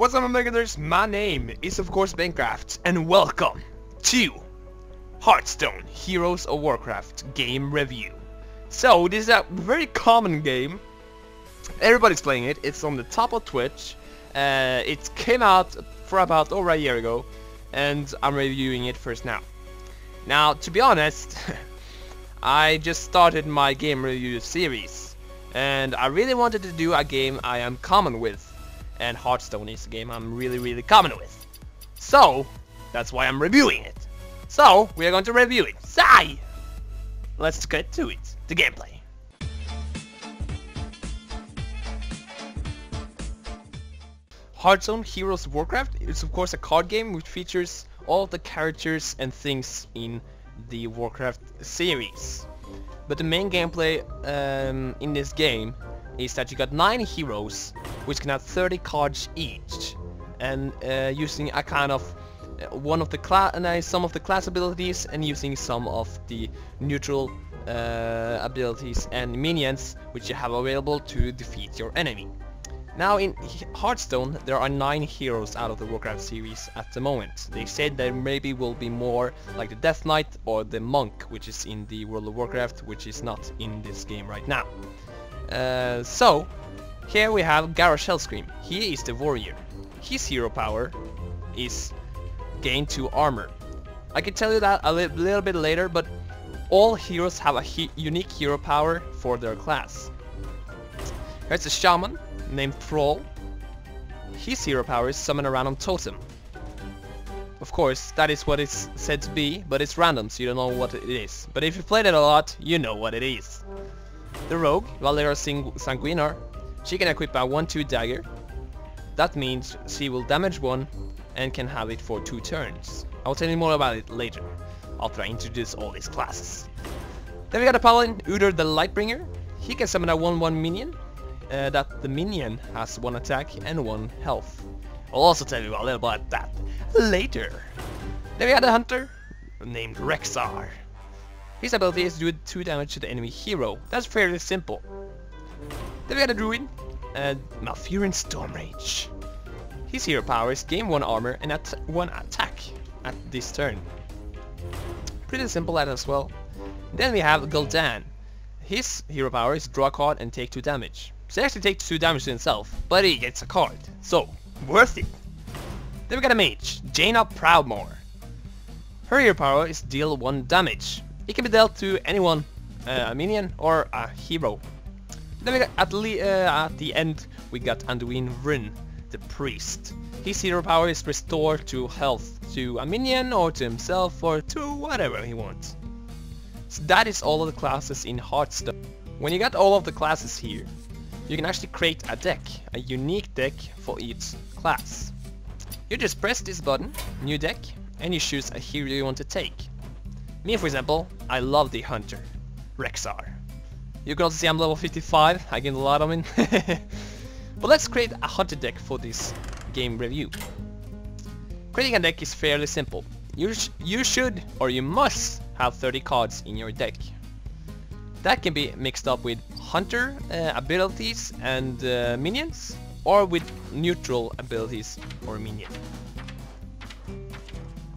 What's up, Bencrafters? My name is of course Bencraft, and welcome to Hearthstone Heroes of Warcraft game review. So this is a very common game. Everybody's playing it. It's on the top of Twitch. It came out for about over a year ago, and I'm reviewing it first now. Now, to be honest, I just started my game review series, and I really wanted to do a game I am common with. And Hearthstone is a game I'm really common with. So, that's why I'm reviewing it. So, we are going to review it. Sigh! Let's get to it. The gameplay. Hearthstone Heroes of Warcraft is of course a card game which features all the characters and things in the Warcraft series. But the main gameplay in this game is that you got 9 heroes which can have 30 cards each, and using a kind of some of the class abilities and using some of the neutral abilities and minions which you have available to defeat your enemy. Now in Hearthstone there are 9 heroes out of the Warcraft series at the moment. They said there maybe will be more, like the Death Knight or the Monk, which is in the World of Warcraft, which is not in this game right now. So here we have Garrosh Hellscream. He is the warrior. His hero power is gain 2 armor. I can tell you that a little bit later, but all heroes have a unique hero power for their class. Here's a shaman named Thrall. His hero power is summon a random totem. Of course, that is what it's said to be, but it's random, so you don't know what it is. But if you played it a lot, you know what it is. The rogue, Valera Sanguinar, she can equip a 1/2 dagger. That means she will damage 1 and can have it for 2 turns. I'll tell you more about it later, after I introduce all these classes. Then we got a paladin, Udor the Lightbringer. He can summon a 1/1 minion. That the minion has 1 attack and 1 health. I'll also tell you a little about that later. Then we got a hunter named Rexar. His ability is to do 2 damage to the enemy hero. That's fairly simple. Then we got a druid, Malfurion Stormrage. His hero power is gain 1 armor and 1 attack at this turn. Pretty simple that as well. Then we have Gul'dan. His hero power is draw a card and take 2 damage. So he actually takes 2 damage to himself, but he gets a card, so worth it. Then we got a mage, Jaina Proudmoore. Her hero power is deal 1 damage. It can be dealt to anyone, a minion or a hero. Then we got at the end we got Anduin Wrynn, the priest. His hero power is restore to health to a minion or to himself or to whatever he wants. So that is all of the classes in Hearthstone. When you got all of the classes here, you can actually create a deck, a unique deck for each class. You just press this button, new deck, and you choose a hero you want to take. Me, for example, I love the hunter, Rexar. You can also see I'm level 55, I gained a lot of him. But let's create a hunter deck for this game review. Creating a deck is fairly simple. You should, or you must, have 30 cards in your deck. That can be mixed up with hunter abilities and minions, or with neutral abilities or minion.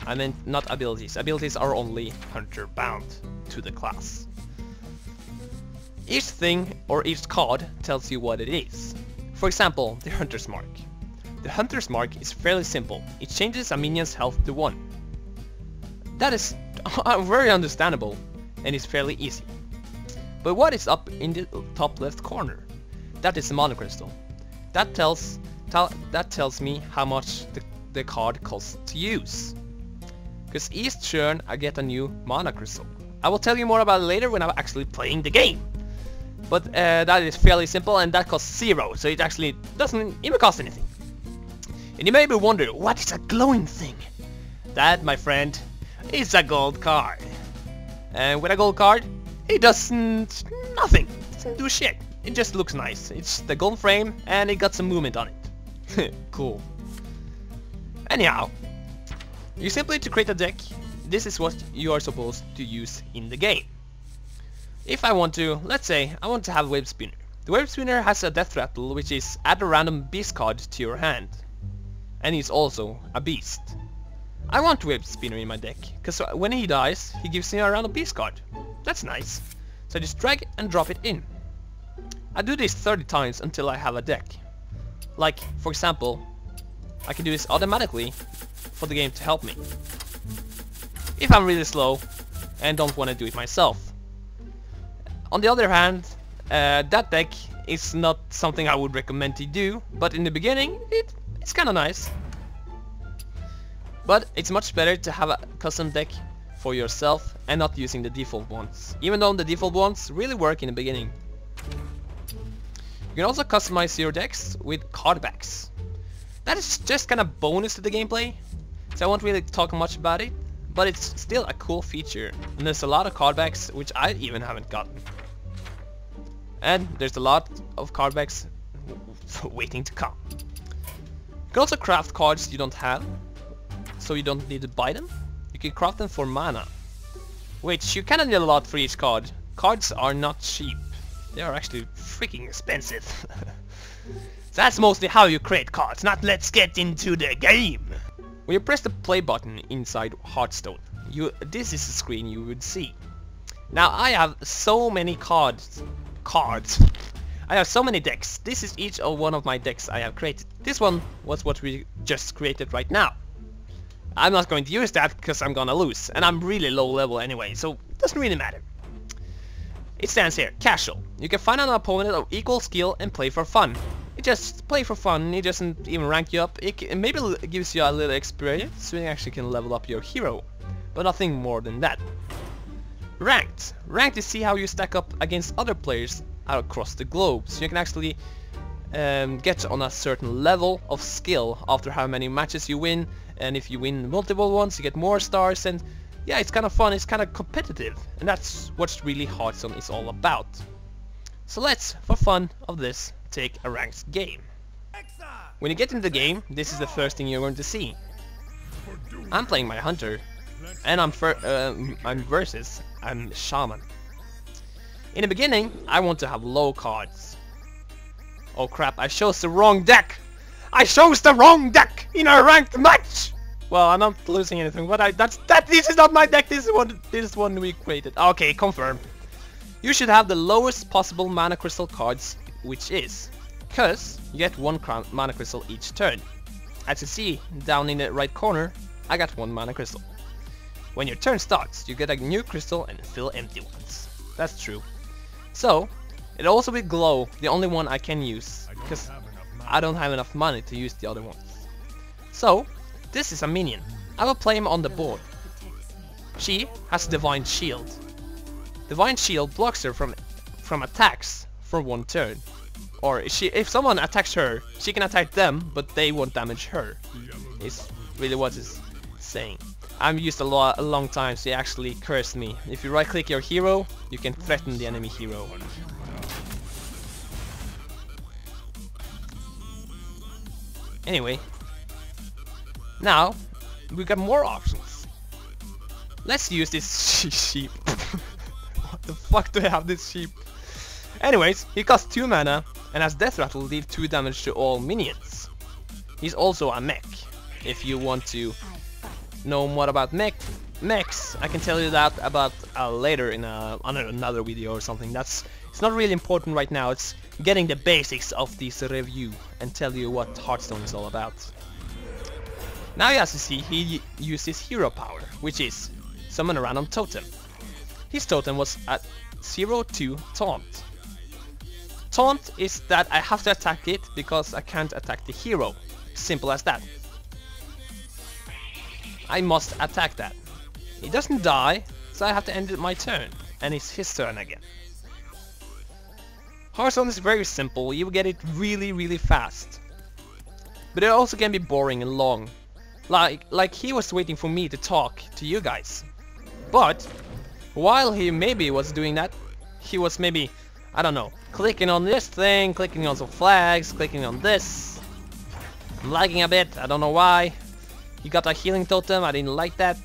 I meant not abilities. Abilities are only hunter bound to the class. Each thing or each card tells you what it is. For example, the Hunter's Mark. The Hunter's Mark is fairly simple. It changes a minion's health to 1. That is very understandable and is fairly easy. But what is up in the top left corner? That is the mana crystal. That tells me how much the card costs to use. Because each turn I get a new mana crystal. I will tell you more about it later when I'm actually playing the game. But that is fairly simple, and that costs 0, so it actually doesn't even cost anything. And you may be wondering, what is a glowing thing? That, my friend, is a gold card. And with a gold card, it does nothing. It doesn't do shit. It just looks nice. It's the gold frame, and it got some movement on it. Cool. Anyhow, you simply to create a deck, this is what you are supposed to use in the game. If I want to, let's say, I want to have Web Spinner. The Web Spinner has a death rattle, which is add a random beast card to your hand. and he's also a beast. I want Web Spinner in my deck, because when he dies, he gives me a random beast card. That's nice. So I just drag and drop it in. I do this 30 times until I have a deck. Like, for example, I can do this automatically for the game to help me. If I'm really slow and don't want to do it myself. On the other hand, that deck is not something I would recommend to do, but in the beginning, it's kind of nice. But it's much better to have a custom deck for yourself and not using the default ones, even though the default ones really work in the beginning. You can also customize your decks with card backs. That is just kind of bonus to the gameplay, so I won't really talk much about it, but it's still a cool feature, and there's a lot of card backs which I even haven't gotten. And there's a lot of card backs waiting to come. You can also craft cards you don't have, so you don't need to buy them. You can craft them for mana, which you kinda need a lot for each card. Cards are not cheap. They are actually freaking expensive. That's mostly how you create cards, not let's get into the game. When you press the play button inside Hearthstone, this is the screen you would see. Now I have so many cards. I have so many decks. This is each of one of my decks I have created. This one was what we just created right now. I'm not going to use that because I'm gonna lose, and I'm really low level anyway, so it doesn't really matter. It stands here, casual. You can find an opponent of equal skill and play for fun. It just play for fun, it doesn't even rank you up. It maybe gives you a little experience, so you actually can level up your hero, but nothing more than that. Ranked. Ranked is see how you stack up against other players across the globe, so you can actually get on a certain level of skill after how many matches you win, and if you win multiple ones you get more stars, and yeah, it's kind of fun, it's kind of competitive, and that's what really Hearthstone is all about. So let's, for fun of this, take a ranked game. When you get into the game, this is the first thing you're going to see. I'm playing my hunter, and I'm versus shaman. In the beginning, I want to have low cards. Oh crap, I chose the wrong deck! I chose the wrong deck in a ranked match! Well, I'm not losing anything, but this is not my deck, this is one we created. Okay, confirm. You should have the lowest possible mana crystal cards, which is, because you get one mana crystal each turn. As you see, down in the right corner, I got one mana crystal. When your turn starts, you get a new crystal and fill empty ones. That's true. So, it also will glow, the only one I can use, because I don't have enough money to use the other ones. So, this is a minion. I will play him on the board. She has Divine Shield. Divine Shield blocks her from attacks for one turn. Or if someone attacks her, she can attack them, but they won't damage her. Is really what it's saying. I've used a long time, so he actually cursed me. If you right click your hero, you can threaten the enemy hero. Anyway, now we got more options. Let's use this sheep. What the fuck do I have this sheep? Anyways, he costs 2 mana and has Death Rattle, deal 2 damage to all minions. He's also a mech. If you want to know more about mechs, I can tell you that about later in another video or something. It's not really important right now. It's getting the basics of this review and tell you what Hearthstone is all about. Now, as you see, he uses hero power, which is summon a random totem. His totem was at 0-2 taunt. Taunt is that I have to attack it because I can't attack the hero. Simple as that. I must attack that. He doesn't die, so I have to end my turn, and it's his turn again. Hearthstone is very simple, you get it really fast. But it also can be boring and long. Like he was waiting for me to talk to you guys. But while he maybe was doing that, he was maybe, I don't know, clicking on this thing, clicking on some flags, clicking on this. I'm lagging a bit, I don't know why. He got a healing totem, I didn't like that.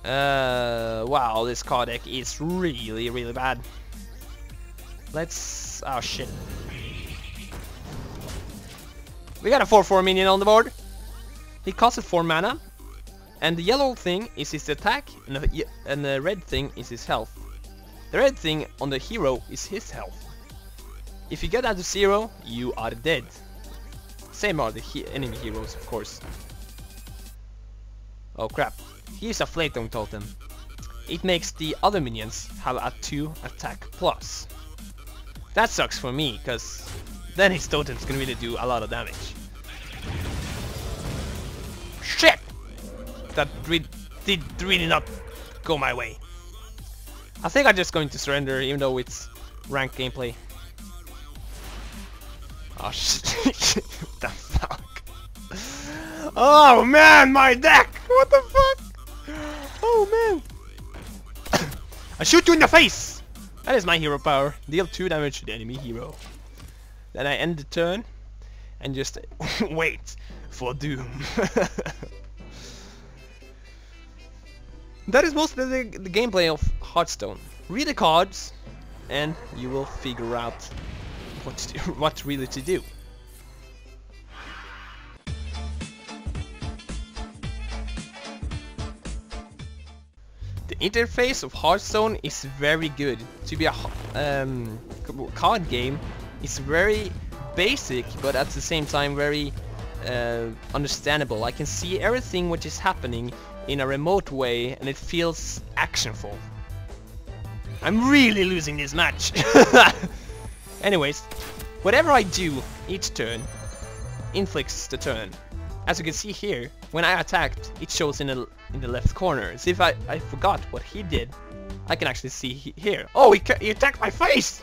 Wow, this card deck is really bad. Oh shit. We got a 4/4 minion on the board. He costs 4 mana. And the yellow thing is his attack, and the red thing is his health. The red thing on the hero is his health. If you get down to 0, you are dead. Same are the enemy heroes, of course. Oh crap. Here's a Flaytone totem. It makes the other minions have a 2 attack plus. That sucks for me, cause then his totems can really do a lot of damage. Shit! That did really not go my way. I think I'm just going to surrender, even though it's ranked gameplay. Oh shit! What the fuck? Oh man, my deck! What the fuck? Oh man! I shoot you in the face! That is my hero power. Deal 2 damage to the enemy hero. Then I end the turn and just wait for doom. That is mostly the gameplay of Hearthstone. Read the cards and you will figure out what really to do. The interface of Hearthstone is very good. To be a card game, it's very basic, but at the same time very understandable. I can see everything which is happening in a remote way, and it feels actionful. I'm really losing this match. Anyways, whatever I do each turn inflicts the turn. As you can see here, when I attacked, it shows in the left corner. As if I forgot what he did, I can actually see here. Oh, he attacked my face!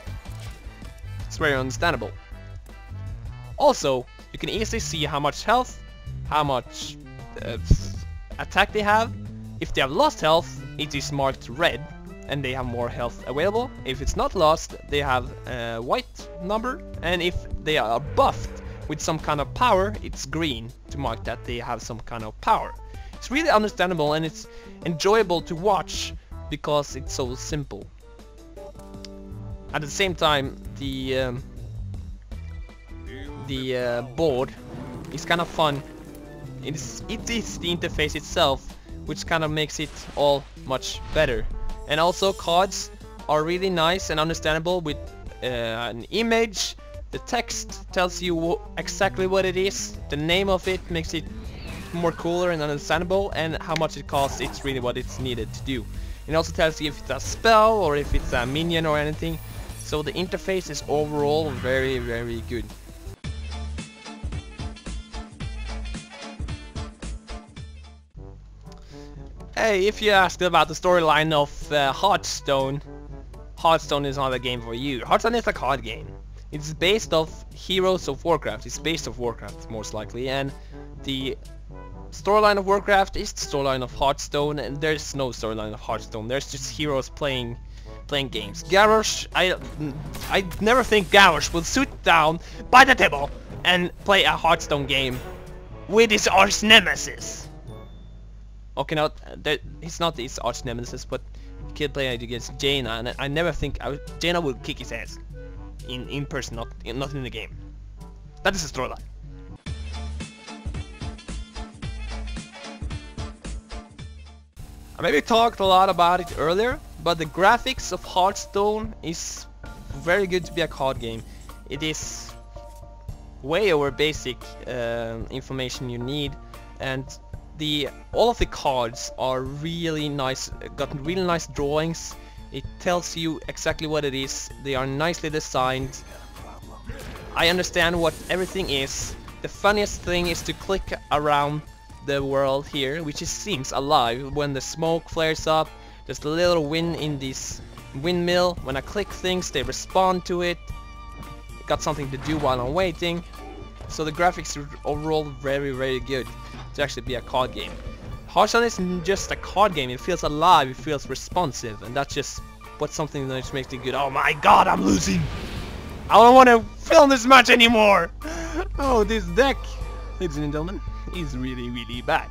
It's very understandable. Also, you can easily see how much health, how much attack they have. If they have lost health, it is marked red and they have more health available. If it's not lost, they have a white number, and if they are buffed with some kind of power, it's green to mark that they have some kind of power. It's really understandable and it's enjoyable to watch because it's so simple. At the same time, the board is kind of fun. It is the interface itself which kind of makes it all much better. And also cards are really nice and understandable with an image. The text tells you exactly what it is. The name of it makes it more cooler and understandable, and how much it costs, it's really what it's needed to do. It also tells you if it's a spell or if it's a minion or anything. So the interface is overall very, very good. Hey, if you asked about the storyline of Hearthstone, Hearthstone is not a game for you. Hearthstone is a card game. It's based off Heroes of Warcraft. It's based off Warcraft, most likely, and the storyline of Warcraft is the storyline of Hearthstone, and there's no storyline of Hearthstone. There's just heroes playing games. Garrosh, I never think Garrosh will sit down by the table and play a Hearthstone game with his arch nemesis. Okay, now he's not his arch nemesis, but he can play against Jaina, and I never think Jaina will kick his ass in person, not in the game. That is the storyline. I maybe talked a lot about it earlier, but the graphics of Hearthstone is very good to be a card game. It is way over basic information you need, and all of the cards are really nice, got really nice drawings. It tells you exactly what it is. They are nicely designed. I understand what everything is. The funniest thing is to click around the world here, which seems alive. When the smoke flares up, there's a little wind in this windmill. When I click things, they respond to it. Got something to do while I'm waiting. So the graphics are overall very, very good to actually be a card game. Hearthstone isn't just a card game, it feels alive, it feels responsive, and that's just what's something that just makes it good. Oh my god, I'm losing! I don't want to film this match anymore! Oh, this deck, ladies and gentlemen, is really, really bad.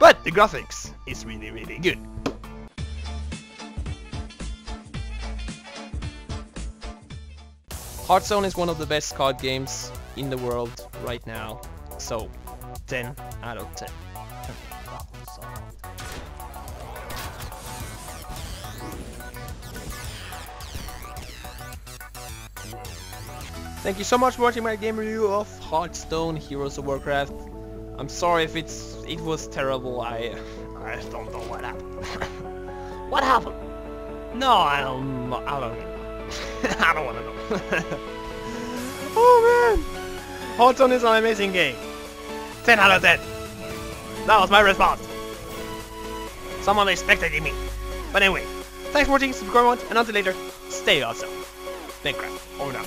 But the graphics is really, really good. Hearthstone is one of the best card games in the world right now. So 10 out of 10. Thank you so much for watching my game review of Hearthstone Heroes of Warcraft. I'm sorry if it was terrible. I don't know what happened. What happened? No, I don't know. I don't want to know. Oh man! Hearthstone is an amazing game. 10 out of 10. That was my response. Someone expected me. But anyway, thanks for watching, subscribe, and until later, stay awesome. Bencraft, over now.